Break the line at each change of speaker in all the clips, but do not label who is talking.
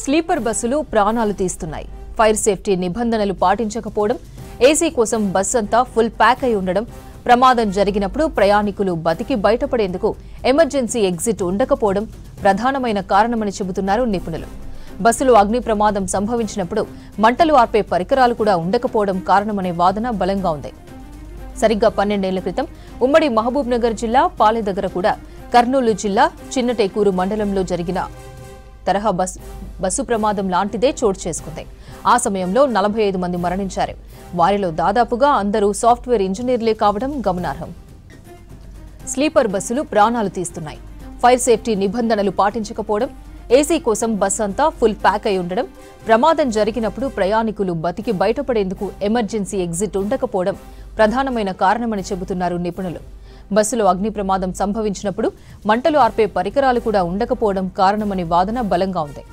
Sleeper బస్సులు ప్రాణాలు తీస్తున్నాయి. ఫైర్ సేఫ్టీ నిబంధనలు పాటించకపోవడం, ఏసీ కోసం బస్ అంతా ఫుల్ ప్యాక్ అయి ఉండడం, ప్రమాదం జరిగినప్పుడు ప్రయాణికులు బతికి బయటపడేందుకు ఎమర్జెన్సీ ఎగ్జిట్ ఉండకపోవడం ప్రధానమైన కారణమని చెబుతున్నారు నిపుణులు. బస్సులో అగ్ని ప్రమాదం సంభవించినప్పుడు మంటలు ఆర్పే పరికరాలు కూడా ఉండకపోవడం కారణమనే వాదన బలంగా ఉంది. సరిగ్గా 12 ఏళ్ల క్రితం ఉమ్మడి మహబూబ్ నగర్ జిల్లా పాలె దగ్గర కూడా కర్నూలు జిల్లా చిన్నటేకూరు మండలంలో జరిగిన తరహా బస్సు ప్రమాదం లాంటిదే చోటు చేసుకుంది. ఆ సమయంలో 45 మంది మరణించారు. వారిలో దాదాపుగా అందరూ సాఫ్ట్వేర్ ఇంజనీర్లే కావడం గమనార్హం. స్లీపర్ బస్సులు ప్రాణాలు తీస్తున్నాయి. ఫైర్ సేఫ్టీ నిబంధనలు పాటించకపోవడం, ఏసీ కోసం బస్ అంతా ఫుల్ ప్యాక్ అయి ఉండడం, ప్రమాదం జరిగినప్పుడు ప్రయాణికులు బతికి బయటపడేందుకు ఎమర్జెన్సీ ఎగ్జిట్ ఉండకపోవడం ప్రధానమైన కారణమని చెబుతున్నారు నిపుణులు. బస్సులో అగ్ని ప్రమాదం సంభవించినప్పుడు మంటలు ఆర్పే పరికరాలు కూడా ఉండకపోవడం కారణమనే వాదన బలంగా ఉంది.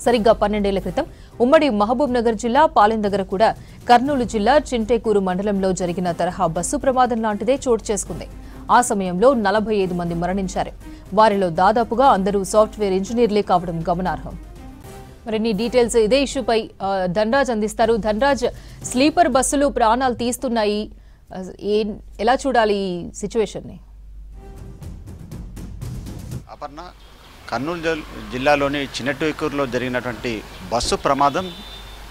సరిగ్గా 12 ఏళ్ల క్రితం ఉమ్మడి మహబూబ్ నగర్ జిల్లా పాలెం దగ్గర కూడా కర్నూలు జిల్లా చింటేకూరు మండలంలో జరిగిన తరహా బస్సు ప్రమాదం లాంటిదే చోటు చేసుకుంది. ఆ సమయంలో 45 మంది మరణించారు. వారిలో దాదాపుగా అందరూ సాఫ్ట్వేర్ ఇంజనీర్లే కావడం గమనార్హం. మరిన్ని డీటెయిల్స్ ఇదే ఇష్యూపై ధనరాజ్ అందిస్తారు. ధనరాజ్, స్లీపర్ బస్సులు ప్రాణాలు తీస్తున్నాయి, ఎలా చూడాలి ఈ సిచ్యువేషన్ని?
అపర్ణ, కర్నూలు జిల్లాలోని చిన్నటేకూరులో జరిగినటువంటి బస్సు ప్రమాదం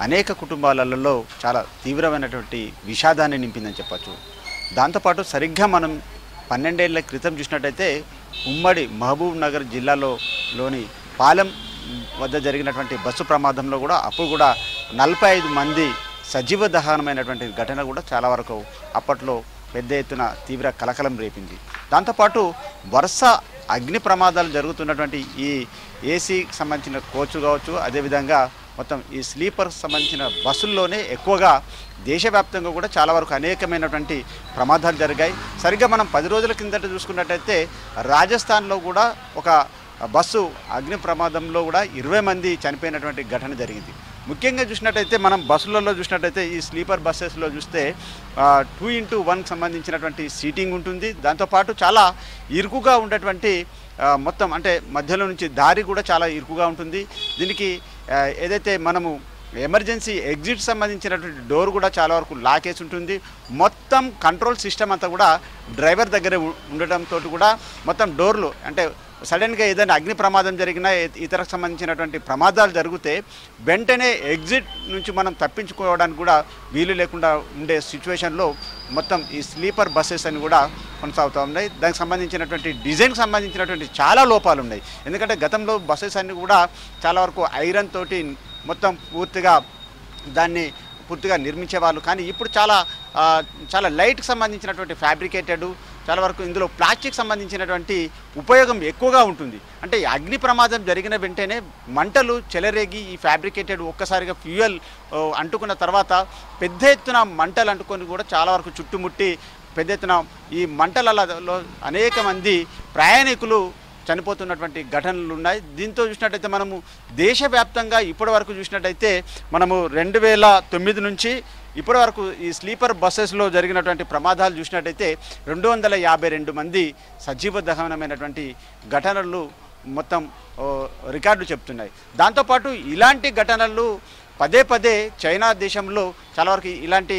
అనేక కుటుంబాలలో చాలా తీవ్రమైనటువంటి విషాదాన్ని నింపిందని చెప్పచ్చు. దాంతోపాటు సరిగ్గా మనం 12 ఏళ్ల క్రితం చూసినట్టయితే ఉమ్మడి మహబూబ్ నగర్ జిల్లాలోని పాలెం వద్ద జరిగినటువంటి బస్సు ప్రమాదంలో కూడా అప్పుడు కూడా 45 మంది సజీవ దహనమైనటువంటి ఘటన కూడా చాలా వరకు అప్పట్లో పెద్ద ఎత్తున తీవ్ర కలకలం రేపింది. దాంతోపాటు వరుస అగ్ని ప్రమాదాలు జరుగుతున్నటువంటి ఈ ఏసీకి సంబంధించిన కోచ్ కావచ్చు, అదేవిధంగా మొత్తం ఈ స్లీపర్ సంబంధించిన బస్సుల్లోనే ఎక్కువగా దేశవ్యాప్తంగా కూడా చాలా వరకు అనేకమైనటువంటి ప్రమాదాలు జరిగాయి. సరిగ్గా మనం 10 రోజుల కిందట చూసుకున్నట్టయితే రాజస్థాన్లో కూడా ఒక బస్సు అగ్ని ప్రమాదంలో కూడా 20 మంది చనిపోయినటువంటి ఘటన జరిగింది. ముఖ్యంగా చూసినట్టయితే మనం బస్సులలో చూసినట్టయితే ఈ స్లీపర్ బస్సెస్లో చూస్తే 2x1 సంబంధించినటువంటి సీటింగ్ ఉంటుంది. దాంతోపాటు చాలా ఇరుకుగా ఉండేటువంటి మొత్తం అంటే మధ్యలో నుంచి దారి కూడా చాలా ఇరుకుగా ఉంటుంది. దీనికి ఏదైతే మనము ఎమర్జెన్సీ ఎగ్జిట్ సంబంధించినటువంటి డోర్ కూడా చాలా వరకు లాకేసి ఉంటుంది. మొత్తం కంట్రోల్ సిస్టమ్ అంతా కూడా డ్రైవర్ దగ్గరే ఉండటంతో కూడా మొత్తం డోర్లు అంటే సడన్గా ఏదైనా అగ్ని ప్రమాదం జరిగినా ఇతరకు సంబంధించినటువంటి ప్రమాదాలు జరిగితే వెంటనే ఎగ్జిట్ నుంచి మనం తప్పించుకోవడానికి కూడా వీలు లేకుండా ఉండే సిచ్యువేషన్లో మొత్తం ఈ స్లీపర్ బస్సెస్ అని కూడా కొనసాగుతూ ఉన్నాయి. దానికి సంబంధించినటువంటి డిజైన్కి సంబంధించినటువంటి చాలా లోపాలు ఉన్నాయి. ఎందుకంటే గతంలో బస్సెస్ అన్ని కూడా చాలా వరకు ఐరన్ తోటి మొత్తం పూర్తిగా నిర్మించేవాళ్ళు. కానీ ఇప్పుడు చాలా లైట్కి సంబంధించినటువంటి ఫ్యాబ్రికేటెడ్, చాలా వరకు ఇందులో ప్లాస్టిక్ సంబంధించినటువంటి ఉపయోగం ఎక్కువగా ఉంటుంది. అంటే అగ్ని ప్రమాదం జరిగిన వెంటనే మంటలు చెలరేగి ఈ ఫ్యాబ్రికేటెడ్ ఒక్కసారిగా ఫ్యూయల్ అంటుకున్న తర్వాత పెద్ద ఎత్తున మంటలు అంటుకొని కూడా చాలా వరకు చుట్టుముట్టి పెద్ద ఎత్తున ఈ మంటలలో అనేక మంది ప్రయాణికులు చనిపోతున్నటువంటి ఘటనలు ఉన్నాయి. దీంతో చూసినట్టయితే మనము దేశవ్యాప్తంగా ఇప్పటి వరకు చూసినట్టయితే మనము 2009 నుంచి ఇప్పటి వరకు ఈ స్లీపర్ బస్సెస్లో జరిగినటువంటి ప్రమాదాలు చూసినట్టయితే 252 మంది సజీవ దహనమైనటువంటి ఘటనలు మొత్తం రికార్డు చెప్తున్నాయి. దాంతోపాటు ఇలాంటి ఘటనలు పదే చైనా దేశంలో చాలా వరకు ఇలాంటి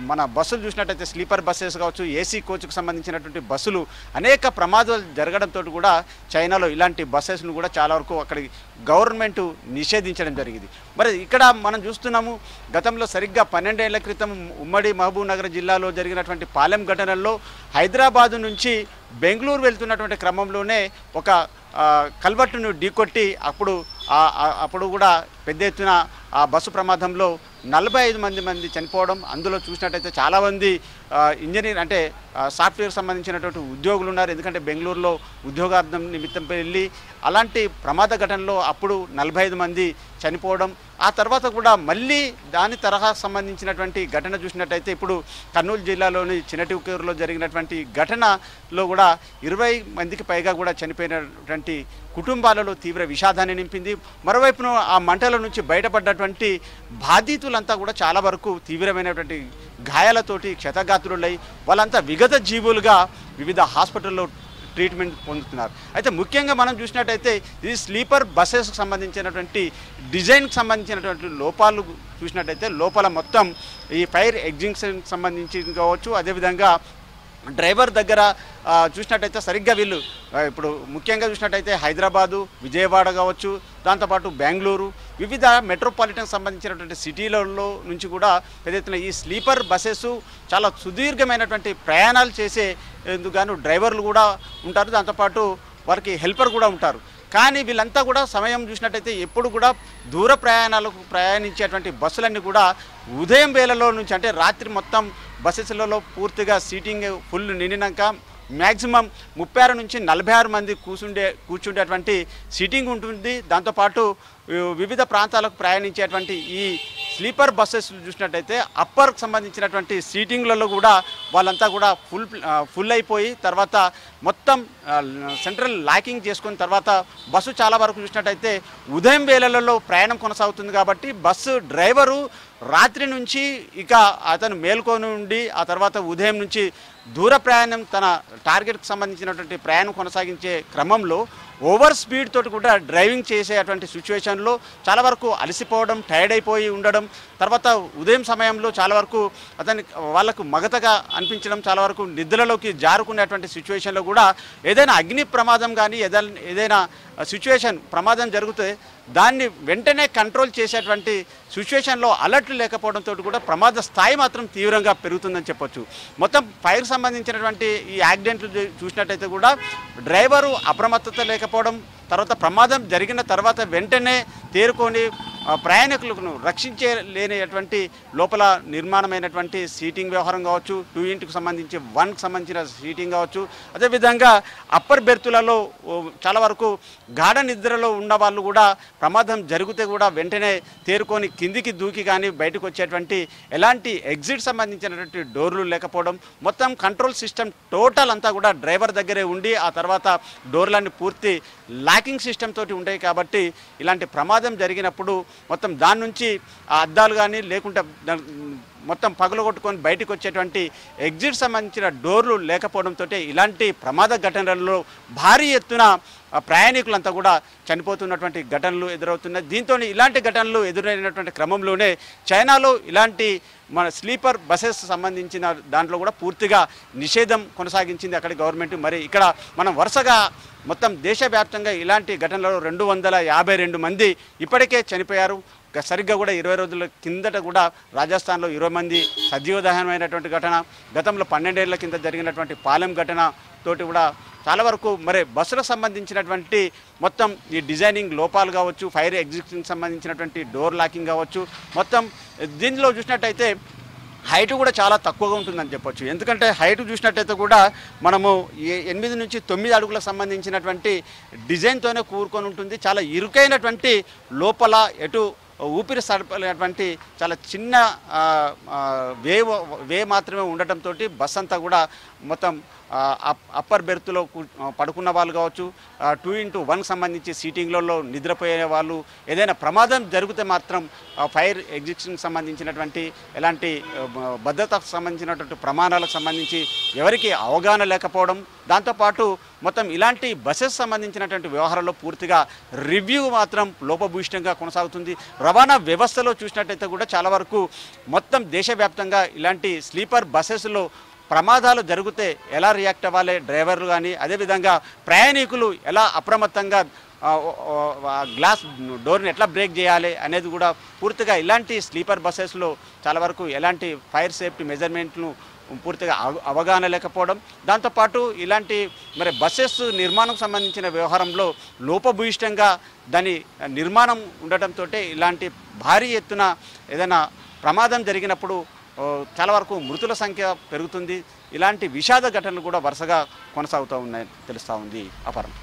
మన బస్సులు చూసినట్టయితే స్లీపర్ బస్సెస్ కావచ్చు, ఏసీ కోచ్కు సంబంధించినటువంటి బస్సులు అనేక ప్రమాదాలు జరగడంతో కూడా చైనాలో ఇలాంటి బస్సెస్ను కూడా చాలా వరకు అక్కడి గవర్నమెంట్ నిషేధించడం జరిగింది. మరి ఇక్కడ మనం చూస్తున్నాము గతంలో సరిగ్గా 12 ఏళ్ల క్రితం ఉమ్మడి మహబూబ్ నగర్ జిల్లాలో జరిగినటువంటి పాలెం ఘటనల్లో హైదరాబాదు నుంచి బెంగళూరు వెళ్తున్నటువంటి క్రమంలోనే ఒక కల్వర్టును ఢీకొట్టి అప్పుడు కూడా పెద్ద ఎత్తున ఆ బస్సు ప్రమాదంలో 45 మంది చనిపోవడం. అందులో చూసినట్టయితే చాలామంది ఇంజనీర్ అంటే సాఫ్ట్వేర్ సంబంధించినటువంటి ఉద్యోగులు ఉన్నారు. ఎందుకంటే బెంగళూరులో ఉద్యోగార్థం నిమిత్తం వెళ్ళి అలాంటి ప్రమాద ఘటనలో అప్పుడు 45 మంది చనిపోవడం. ఆ తర్వాత కూడా మళ్ళీ దాని తరహా సంబంధించినటువంటి ఘటన చూసినట్టయితే ఇప్పుడు కర్నూలు జిల్లాలోని చిన్నటేకూరులో జరిగినటువంటి ఘటనలో కూడా 20 మందికి పైగా కూడా చనిపోయినటువంటి కుటుంబాలలో తీవ్ర విషాదాన్ని నింపింది. మరోవైపున ఆ మంటల నుంచి బయటపడ్డటువంటి బాధితులంతా కూడా చాలా వరకు తీవ్రమైనటువంటి గాయాలతోటి క్షతగాత్రులై వాళ్ళంతా విగత జీవులుగా వివిధ హాస్పిటల్లో ట్రీట్మెంట్ పొందుతున్నారు. అయితే ముఖ్యంగా మనం చూసినట్టయితే ఈ స్లీపర్ బస్సెస్కి సంబంధించినటువంటి డిజైన్కి సంబంధించినటువంటి లోపాలు చూసినట్టయితే లోపల మొత్తం ఈ ఫైర్ ఎగ్జింక్షన్కి సంబంధించి కావచ్చు, అదేవిధంగా డ్రైవర్ దగ్గర చూసినట్టయితే సరిగ్గా వీళ్ళు ఇప్పుడు ముఖ్యంగా చూసినట్టయితే హైదరాబాదు, విజయవాడ కావచ్చు, దాంతోపాటు బెంగళూరు, వివిధ మెట్రోపాలిటన్ సంబంధించినటువంటి సిటీలలో నుంచి కూడా పెద్ద ఎత్తున ఈ స్లీపర్ బస్సెస్ చాలా సుదీర్ఘమైనటువంటి ప్రయాణాలు చేసేందుకు గాను డ్రైవర్లు కూడా ఉంటారు, దాంతోపాటు వారికి హెల్పర్ కూడా ఉంటారు. కానీ వీళ్ళంతా కూడా సమయం చూసినట్టయితే ఎప్పుడు కూడా దూర ప్రయాణాలకు ప్రయాణించేటువంటి బస్సులన్నీ కూడా ఉదయం వేళలో నుంచి అంటే రాత్రి మొత్తం బస్సెస్లలో పూర్తిగా సీటింగ్ ఫుల్ నిండినాక మ్యాక్సిమం 36 నుంచి 46 మంది కూర్చుండేటువంటి సీటింగ్ ఉంటుంది. దాంతోపాటు వివిధ ప్రాంతాలకు ప్రయాణించేటువంటి ఈ స్లీపర్ బస్సెస్ చూసినట్టయితే అప్పర్కి సంబంధించినటువంటి సీటింగ్లలో కూడా వాళ్ళంతా కూడా ఫుల్ అయిపోయి తర్వాత మొత్తం సెంట్రల్ లాకింగ్ చేసుకున్న తర్వాత బస్సు చాలా వరకు చూసినట్టయితే ఉదయం వేళలలో ప్రయాణం కొనసాగుతుంది. కాబట్టి బస్సు డ్రైవరు రాత్రి నుంచి ఇక అతను మేల్కొని ఉండి ఆ తర్వాత ఉదయం నుంచి దూర ప్రయాణం తన టార్గెట్కి సంబంధించినటువంటి ప్రయాణం కొనసాగించే క్రమంలో ఓవర్ స్పీడ్ తోటి కూడా డ్రైవింగ్ చేసేటువంటి సిచ్యువేషన్లో చాలా వరకు అలసిపోవడం, టైర్డ్ అయిపోయి ఉండడం, తర్వాత ఉదయం సమయంలో చాలా వరకు వాళ్ళకు మగతగా అనిపించడం, చాలా వరకు నిద్రలోకి జారుకునేటువంటి సిచ్యువేషన్లో కూడా ఏదైనా అగ్ని ప్రమాదం కానీ ఏదైనా సిచ్యువేషన్ ప్రమాదం జరిగితే దాన్ని వెంటనే కంట్రోల్ చేసేటువంటి సిచ్యువేషన్లో అలర్ట్ లేకపోవడంతో కూడా ప్రమాద స్థాయి మాత్రం తీవ్రంగా పెరుగుతుందని చెప్పొచ్చు. మొత్తం ఫైర్ సంబంధించినటువంటి ఈ యాక్సిడెంట్లు చూసినట్టయితే కూడా డ్రైవరు అప్రమత్తత లేకపోవడం, తర్వాత ప్రమాదం జరిగిన తర్వాత వెంటనే తేరుకొని ప్రయాణికులను రక్షించలేనటువంటి లోపల నిర్మాణమైనటువంటి సీటింగ్ వ్యవహారం కావచ్చు, 2 ఇంటికి సంబంధించి 1కి సంబంధించిన సీటింగ్ కావచ్చు, అదేవిధంగా అప్పర్ బెర్తులలో చాలా వరకు గాఢ నిద్రలో ఉన్న వాళ్ళు కూడా ప్రమాదం జరిగితే కూడా వెంటనే తేరుకొని కిందికి దూకి కానీ బయటకు వచ్చేటువంటి ఎలాంటి ఎగ్జిట్ సంబంధించినటువంటి డోర్లు లేకపోవడం, మొత్తం కంట్రోల్ సిస్టమ్ టోటల్ అంతా కూడా డ్రైవర్ దగ్గరే ఉండి ఆ తర్వాత డోర్లన్నీ పూర్తి లాకింగ్ సిస్టమ్ తోటి ఉంటాయి. కాబట్టి ఇలాంటి ప్రమాదం జరిగినప్పుడు మొత్తం దాని నుంచి ఆ అద్దాలు కానీ లేకుంటే మొత్తం పగలగొట్టుకొని బయటకు వచ్చేటువంటి ఎగ్జిట్ సంబంధించిన డోర్లు లేకపోవడంతో ఇలాంటి ప్రమాద ఘటనలలో భారీ ఎత్తున ప్రయాణికులంతా కూడా చనిపోతున్నటువంటి ఘటనలు ఎదురవుతున్నాయి. దీంతో ఇలాంటి ఘటనలు ఎదురైనటువంటి క్రమంలోనే చైనాలో ఇలాంటి మన స్లీపర్ బస్సెస్ సంబంధించిన దాంట్లో కూడా పూర్తిగా నిషేధం కొనసాగించింది అక్కడి గవర్నమెంట్. మరి ఇక్కడ మనం వరుసగా మొత్తం దేశవ్యాప్తంగా ఇలాంటి ఘటనలలో 252 మంది ఇప్పటికే చనిపోయారు. సరిగ్గా కూడా 20 రోజుల కిందట కూడా రాజస్థాన్లో 20 మంది సజీవదహనమైనటువంటి ఘటన, గతంలో 12 ఏళ్ల కింద జరిగినటువంటి పాలెం ఘటన తోటి కూడా చాలా వరకు మరి బస్సులకు సంబంధించినటువంటి మొత్తం ఈ డిజైనింగ్ లోపాలు కావచ్చు, ఫైర్ ఎగ్జిట్కి సంబంధించినటువంటి డోర్ లాకింగ్ కావచ్చు, మొత్తం దీనిలో చూసినట్టయితే హైట్ కూడా చాలా తక్కువగా ఉంటుందని చెప్పొచ్చు. ఎందుకంటే హైట్ చూసినట్టయితే కూడా మనము 8 నుంచి 9 అడుగులకు సంబంధించినటువంటి డిజైన్తోనే కూరుకొని ఉంటుంది. చాలా ఇరుకైనటువంటి లోపల ఎటు ఊపిరి సడపలేటువంటి చాలా చిన్న వే మాత్రమే ఉండటంతో బస్ అంతా కూడా మొత్తం అప్పర్ బెర్త్లో పడుకున్న వాళ్ళు కావచ్చు, 2x1 సంబంధించి సీటింగ్లలో నిద్రపోయే వాళ్ళు, ఏదైనా ప్రమాదం జరిగితే మాత్రం ఫైర్ ఎగ్జిట్కి సంబంధించినటువంటి ఎలాంటి భద్రతకు సంబంధించినటువంటి ప్రమాణాలకు సంబంధించి ఎవరికి అవగాహన లేకపోవడం, దాంతోపాటు మొత్తం ఇలాంటి బస్సెస్ సంబంధించినటువంటి వ్యవహారంలో పూర్తిగా రివ్యూ మాత్రం లోపభూయిష్టంగా కొనసాగుతుంది. రవాణా వ్యవస్థలో చూసినట్టయితే కూడా చాలా వరకు మొత్తం దేశవ్యాప్తంగా ఇలాంటి స్లీపర్ బస్సెస్లో ప్రమాదాలు జరిగితే ఎలా రియాక్ట్ అవ్వాలి డ్రైవర్లు కానీ, అదేవిధంగా ప్రయాణికులు ఎలా అప్రమత్తంగా గ్లాస్ డోర్ని ఎట్లా బ్రేక్ చేయాలి అనేది కూడా పూర్తిగా ఇలాంటి స్లీపర్ బస్సెస్లో చాలా వరకు ఎలాంటి ఫైర్ సేఫ్టీ మెజర్మెంట్ను పూర్తిగా అవగాహన లేకపోవడం, దాంతోపాటు ఇలాంటి మరి బస్సెస్ నిర్మాణం సంబంధించిన వ్యవహారంలో లోపభూయిష్టంగా దాని నిర్మాణం ఉండటంతో ఇలాంటి భారీ ఎత్తున ఏదైనా ప్రమాదం జరిగినప్పుడు చాలా వరకు మృతుల సంఖ్య పెరుగుతుంది. ఇలాంటి విషాద ఘటనలు కూడా వరుసగా కొనసాగుతూ ఉన్నాయని తెలుస్తూ ఉంది. అపరం.